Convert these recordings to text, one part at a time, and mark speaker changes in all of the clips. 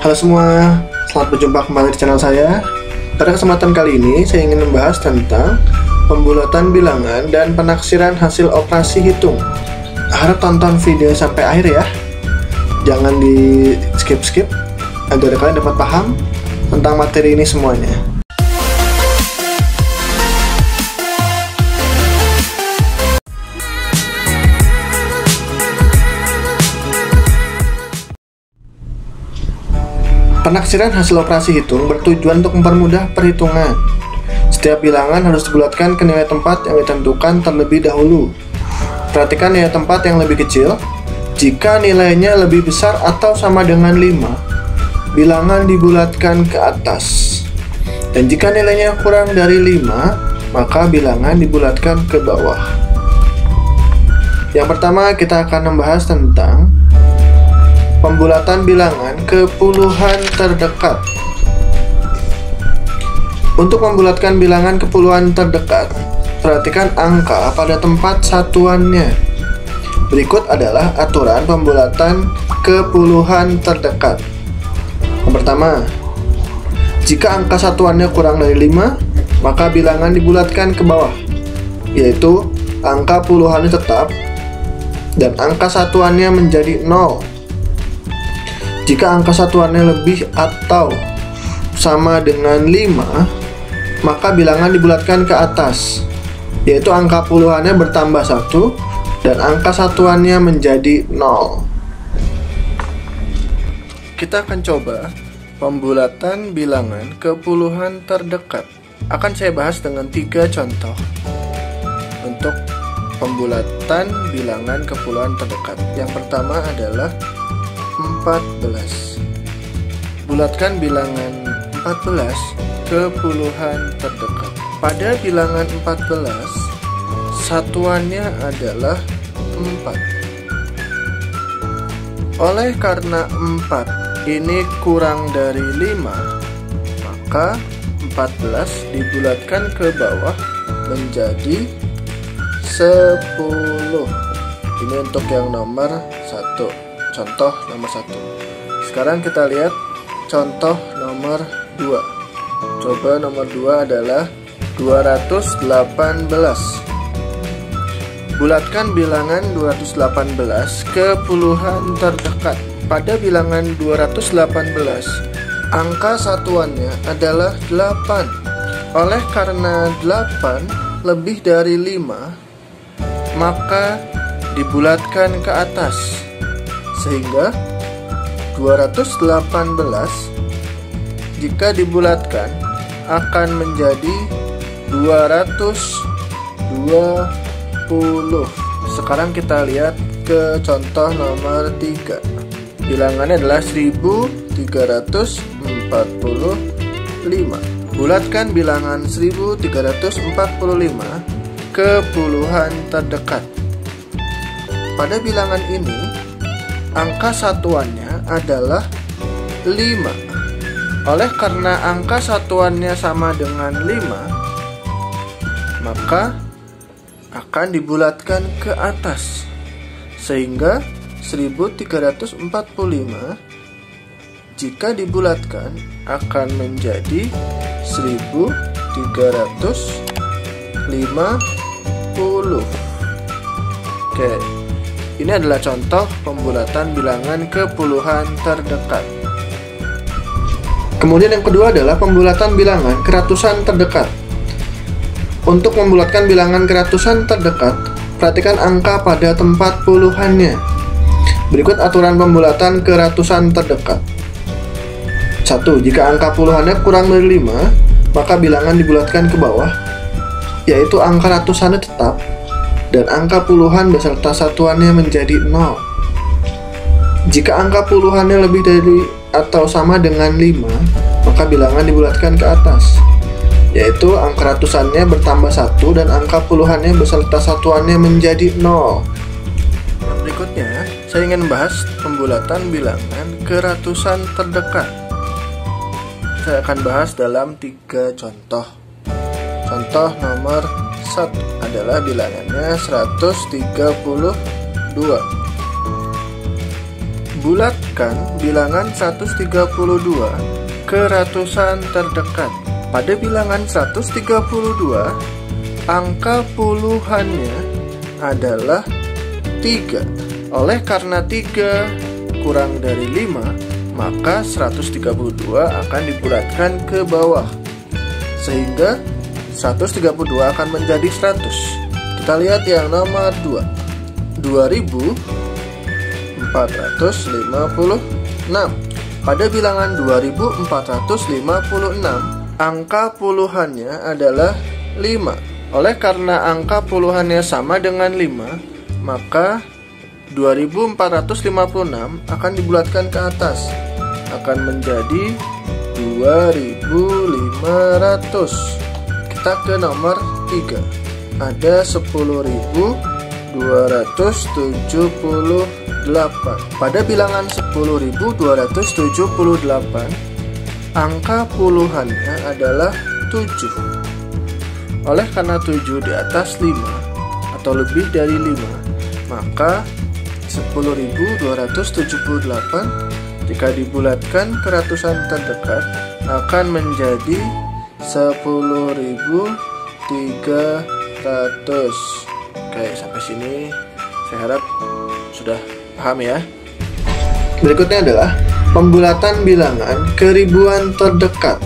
Speaker 1: Halo semua, selamat berjumpa kembali di channel saya. Pada kesempatan kali ini, saya ingin membahas tentang pembulatan bilangan dan penaksiran hasil operasi hitung. Harap tonton video sampai akhir ya. Jangan di skip-skip agar kalian dapat paham tentang materi ini semuanya. Penaksiran hasil operasi hitung bertujuan untuk mempermudah perhitungan. Setiap bilangan harus dibulatkan ke nilai tempat yang ditentukan terlebih dahulu. Perhatikan nilai tempat yang lebih kecil. Jika nilainya lebih besar atau sama dengan 5, bilangan dibulatkan ke atas. Dan jika nilainya kurang dari 5, maka bilangan dibulatkan ke bawah. Yang pertama, kita akan membahas tentang pembulatan bilangan ke puluhan terdekat. Untuk membulatkan bilangan ke puluhan terdekat, perhatikan angka pada tempat satuannya. Berikut adalah aturan pembulatan ke puluhan terdekat. Yang pertama, jika angka satuannya kurang dari 5, maka bilangan dibulatkan ke bawah, yaitu angka puluhannya tetap dan angka satuannya menjadi 0. Jika angka satuannya lebih atau sama dengan 5, maka bilangan dibulatkan ke atas, yaitu angka puluhannya bertambah 1 dan angka satuannya menjadi 0. Kita akan coba pembulatan bilangan ke puluhan terdekat. Akan saya bahas dengan 3 contoh untuk pembulatan bilangan ke puluhan terdekat. Yang pertama adalah 14. Bulatkan bilangan 14 ke puluhan terdekat. Pada bilangan 14, satuannya adalah 4. Oleh karena 4 ini kurang dari 5, maka 14 dibulatkan ke bawah menjadi 10. Ini untuk yang nomor 1. Contoh nomor 1. Sekarang kita lihat contoh nomor 2. Coba nomor 2 adalah 218. Bulatkan bilangan 218 ke puluhan terdekat. Pada bilangan 218, angka satuannya adalah 8. Oleh karena 8 lebih dari 5, maka dibulatkan ke atas, sehingga 218 jika dibulatkan akan menjadi 220. Sekarang kita lihat ke contoh nomor 3. Bilangannya adalah 1345. Bulatkan bilangan 1345 ke puluhan terdekat. Pada bilangan ini, angka satuannya adalah 5. Oleh karena angka satuannya sama dengan 5, maka akan dibulatkan ke atas, sehingga 1345 jika dibulatkan akan menjadi 1350. Oke. Ini adalah contoh pembulatan bilangan ke puluhan terdekat. Kemudian yang kedua adalah pembulatan bilangan ke ratusan terdekat. Untuk membulatkan bilangan ke ratusan terdekat, perhatikan angka pada tempat puluhannya. Berikut aturan pembulatan ke ratusan terdekat. 1. Jika angka puluhannya kurang dari 5, maka bilangan dibulatkan ke bawah, yaitu angka ratusannya tetap dan angka puluhan beserta satuannya menjadi 0. Jika angka puluhannya lebih dari atau sama dengan 5, maka bilangan dibulatkan ke atas, yaitu angka ratusannya bertambah 1 dan angka puluhannya beserta satuannya menjadi 0. Berikutnya, saya ingin membahas pembulatan bilangan ke ratusan terdekat. Saya akan bahas dalam 3 contoh. Contoh nomor 1 adalah bilangannya 132. Bulatkan bilangan 132 ke ratusan terdekat. Pada bilangan 132, angka puluhannya adalah 3. Oleh karena 3 kurang dari 5, maka 132 akan dibulatkan ke bawah, sehingga 132 akan menjadi 100. Kita lihat yang nomor 2, 2456. Pada bilangan 2456, angka puluhannya adalah 5. Oleh karena angka puluhannya sama dengan 5, maka 2456 akan dibulatkan ke atas, akan menjadi 2500. Kita ke nomor 3, ada 10.278. Pada bilangan 10.278, angka puluhannya adalah 7. Oleh karena 7 di atas 5 atau lebih dari 5, maka 10.278 jika dibulatkan ke ratusan terdekat akan menjadi 10.300. Oke, sampai sini saya harap sudah paham ya. Berikutnya adalah pembulatan bilangan ke ribuan terdekat.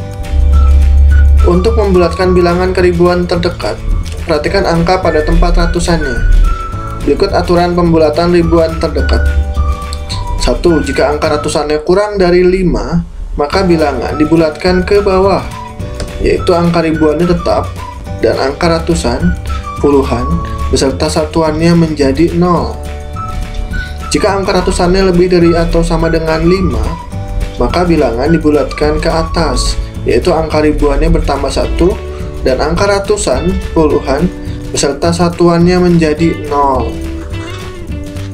Speaker 1: Untuk membulatkan bilangan ke ribuan terdekat, perhatikan angka pada tempat ratusannya. Berikut aturan pembulatan ribuan terdekat. 1. Jika angka ratusannya kurang dari 5, maka bilangan dibulatkan ke bawah, yaitu angka ribuannya tetap dan angka ratusan, puluhan, beserta satuannya menjadi 0. Jika angka ratusannya lebih dari atau sama dengan 5, maka bilangan dibulatkan ke atas, yaitu angka ribuannya bertambah 1 dan angka ratusan, puluhan, beserta satuannya menjadi 0.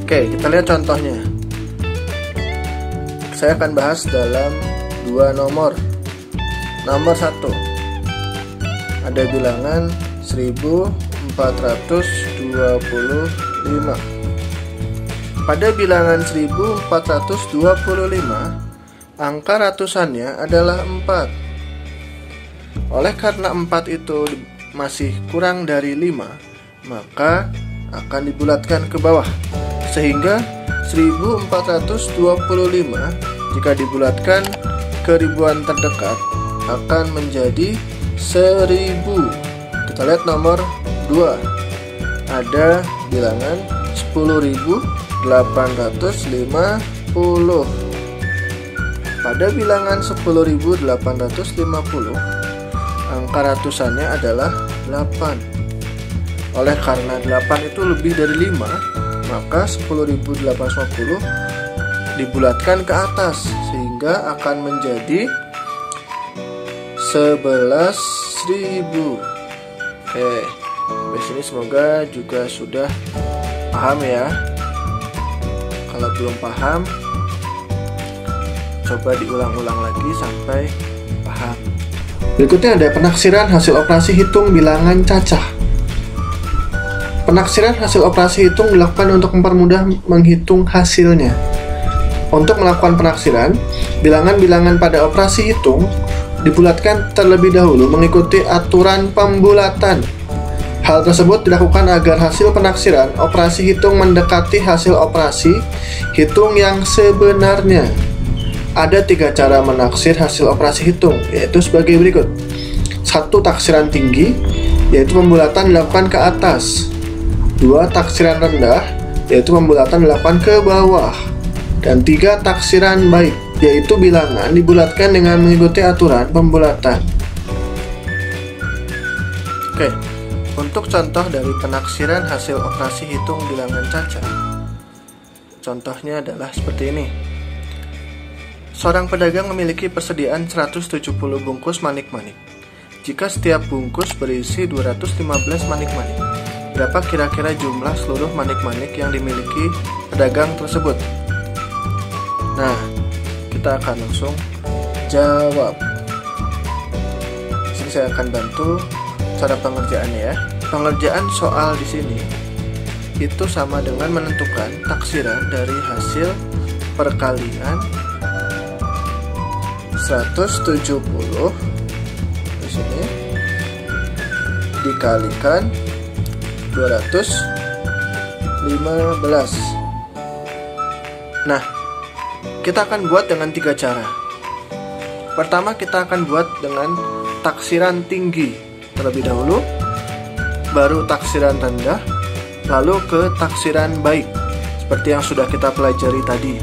Speaker 1: Oke, kita lihat contohnya. Saya akan bahas dalam 2 nomor. Nomor 1, ada bilangan 1425. Pada bilangan 1425, angka ratusannya adalah 4. Oleh karena 4 itu masih kurang dari 5, maka akan dibulatkan ke bawah, sehingga 1425 jika dibulatkan ke ribuan terdekat akan menjadi 1000. Kita lihat nomor 2, ada bilangan 10.850. Pada bilangan 10.850, angka ratusannya adalah 8. Oleh karena 8 itu lebih dari 5, maka 10.850 dibulatkan ke atas, sehingga akan menjadi 11.000. Oke, sampai sini semoga juga sudah paham ya. Kalau belum paham, coba diulang-ulang lagi sampai paham. Berikutnya ada penaksiran hasil operasi hitung bilangan cacah. Penaksiran hasil operasi hitung dilakukan untuk mempermudah menghitung hasilnya. Untuk melakukan penaksiran, bilangan-bilangan pada operasi hitung dibulatkan terlebih dahulu mengikuti aturan pembulatan. Hal tersebut dilakukan agar hasil penaksiran operasi hitung mendekati hasil operasi hitung yang sebenarnya. Ada 3 cara menaksir hasil operasi hitung, yaitu sebagai berikut. 1. Taksiran tinggi, yaitu pembulatan dilakukan ke atas. 2. Taksiran rendah, yaitu pembulatan dilakukan ke bawah. Dan 3. Taksiran baik, yaitu bilangan dibulatkan dengan mengikuti aturan pembulatan. Oke, untuk contoh dari penaksiran hasil operasi hitung bilangan cacah, contohnya adalah seperti ini. Seorang pedagang memiliki persediaan 170 bungkus manik-manik. Jika setiap bungkus berisi 215 manik-manik, berapa kira-kira jumlah seluruh manik-manik yang dimiliki pedagang tersebut? Nah, kita akan langsung jawab. Di sini saya akan bantu cara pengerjaannya ya. Pengerjaan soal di sini itu sama dengan menentukan taksiran dari hasil perkalian 170 di sini dikalikan 215. Nah, kita akan buat dengan 3 cara. Pertama, kita akan buat dengan taksiran tinggi terlebih dahulu, baru taksiran rendah, lalu ke taksiran baik seperti yang sudah kita pelajari tadi.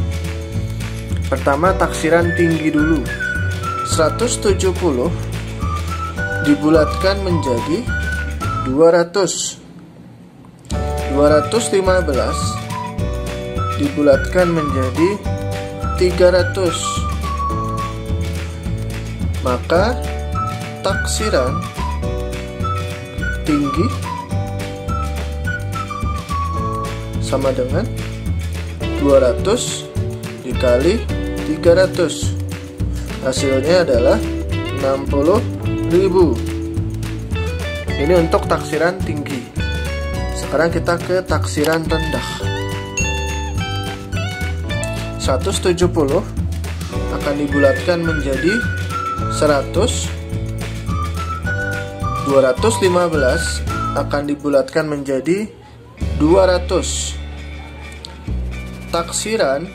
Speaker 1: Pertama, taksiran tinggi dulu. 170 dibulatkan menjadi 200. 215 dibulatkan menjadi 300. Maka taksiran tinggi sama dengan 200 dikali 300. Hasilnya adalah 60.000. Ini untuk taksiran tinggi. Sekarang kita ke taksiran rendah. 170 akan dibulatkan menjadi 100. 215 akan dibulatkan menjadi 200. Taksiran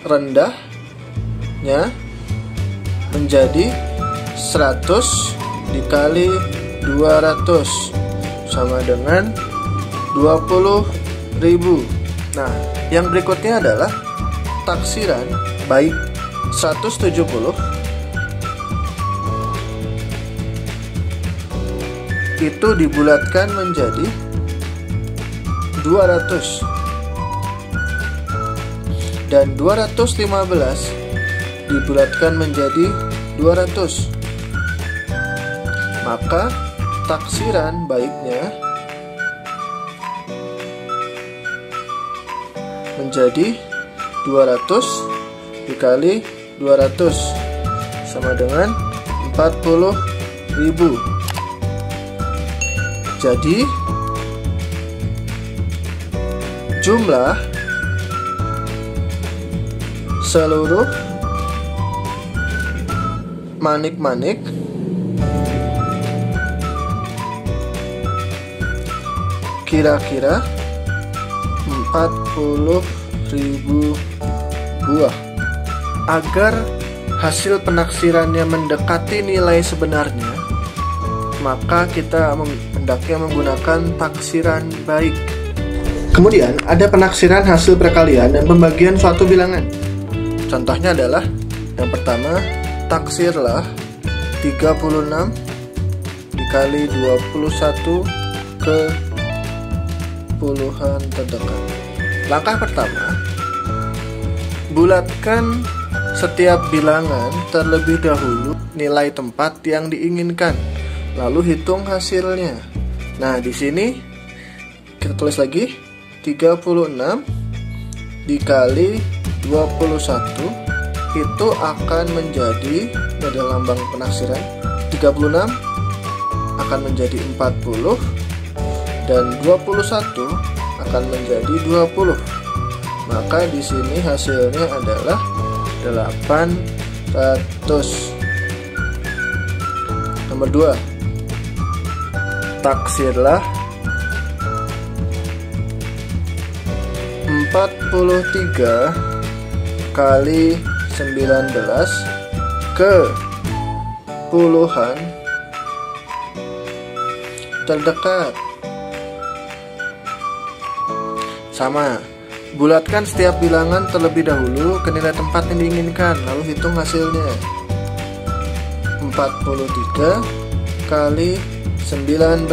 Speaker 1: rendahnya menjadi 100 dikali 200 sama dengan 20.000. Nah, yang berikutnya adalah taksiran baik. 170 itu dibulatkan menjadi 200 dan 215 dibulatkan menjadi 200. Maka taksiran baiknya menjadi 200 dikali 200 sama dengan 40.000. Jadi jumlah seluruh manik-manik kira-kira 40.000 buah. Agar hasil penaksirannya mendekati nilai sebenarnya, maka kita hendaknya menggunakan taksiran baik. Kemudian ada penaksiran hasil perkalian dan pembagian suatu bilangan. Contohnya adalah yang pertama, taksirlah 36 dikali 21 ke puluhan terdekat. Langkah pertama, bulatkan setiap bilangan terlebih dahulu nilai tempat yang diinginkan, lalu hitung hasilnya. Nah, di sini kita tulis lagi 36 dikali 21 itu akan menjadi, ada lambang penaksiran, 36 akan menjadi 40 dan 21 akan menjadi 20. Maka di sini hasilnya adalah 800. Nomor 2, taksirlah 43 kali 19 ke puluhan terdekat. Sama, bulatkan setiap bilangan terlebih dahulu ke nilai tempat yang diinginkan, lalu hitung hasilnya. 43 kali 19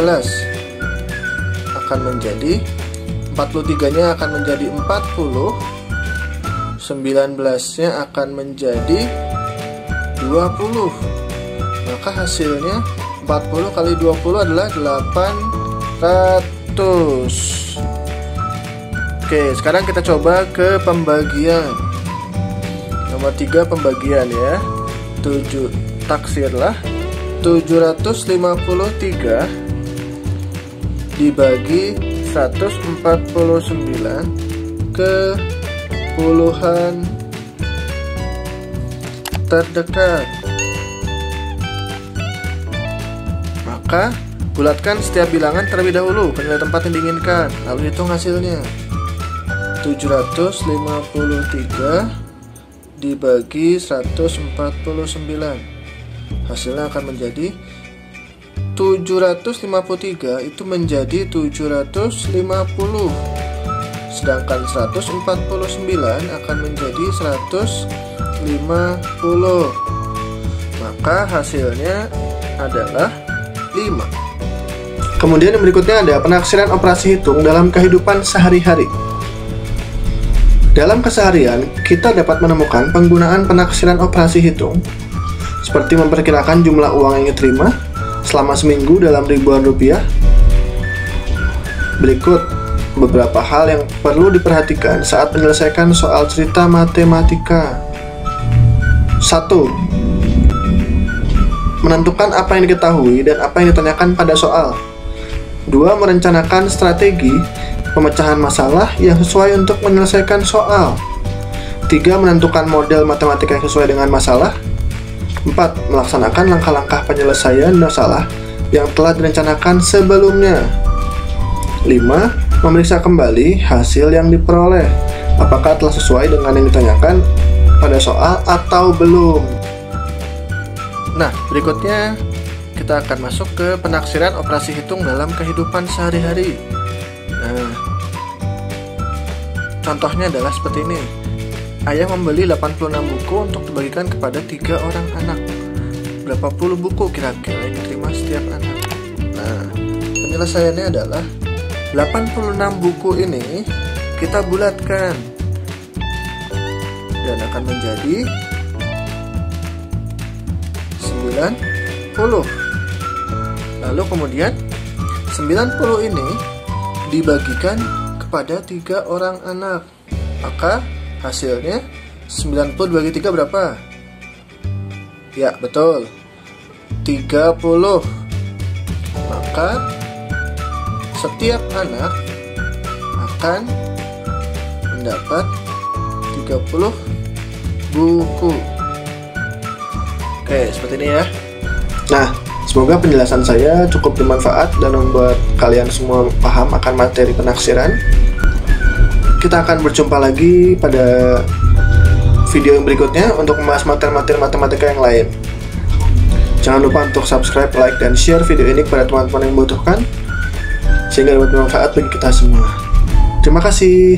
Speaker 1: akan menjadi, 43-nya akan menjadi 40, 19-nya akan menjadi 20. Maka hasilnya 40 kali 20 adalah 800. Oke, sekarang kita coba ke pembagian. Nomor 3, pembagian ya. 7, taksirlah 753 dibagi 149 ke puluhan terdekat. Maka bulatkan setiap bilangan terlebih dahulu ke nilai tempat yang diinginkan, lalu hitung hasilnya. 753 dibagi 149, hasilnya akan menjadi 753 itu menjadi 750, sedangkan 149 akan menjadi 150. Maka hasilnya adalah 5. Kemudian yang berikutnya ada penaksiran operasi hitung dalam kehidupan sehari-hari. Dalam keseharian, kita dapat menemukan penggunaan penaksiran operasi hitung seperti memperkirakan jumlah uang yang diterima selama seminggu dalam ribuan rupiah. Berikut beberapa hal yang perlu diperhatikan saat menyelesaikan soal cerita matematika. 1. Menentukan apa yang diketahui dan apa yang ditanyakan pada soal. 2. Merencanakan strategi pemecahan masalah yang sesuai untuk menyelesaikan soal. 3. Menentukan model matematika yang sesuai dengan masalah. 4. Melaksanakan langkah-langkah penyelesaian masalah yang telah direncanakan sebelumnya. 5. Memeriksa kembali hasil yang diperoleh, apakah telah sesuai dengan yang ditanyakan pada soal atau belum. Nah, berikutnya kita akan masuk ke penaksiran operasi hitung dalam kehidupan sehari-hari. Nah, contohnya adalah seperti ini. Ayah membeli 86 buku untuk dibagikan kepada 3 orang anak. Berapa puluh buku kira-kira yang diterima setiap anak? Nah, penyelesaiannya adalah 86 buku ini kita bulatkan dan akan menjadi 90. Lalu kemudian 90 ini dibagikan kepada 3 orang anak. Maka hasilnya 90 dibagi 3 berapa? Ya, betul, 30. Maka setiap anak akan mendapat 30 buku. Oke, seperti ini ya. Nah, semoga penjelasan saya cukup bermanfaat dan membuat kalian semua paham akan materi penaksiran. Kita akan berjumpa lagi pada video yang berikutnya untuk membahas materi-materi matematika yang lain. Jangan lupa untuk subscribe, like, dan share video ini kepada teman-teman yang membutuhkan, sehingga dapat bermanfaat bagi kita semua. Terima kasih.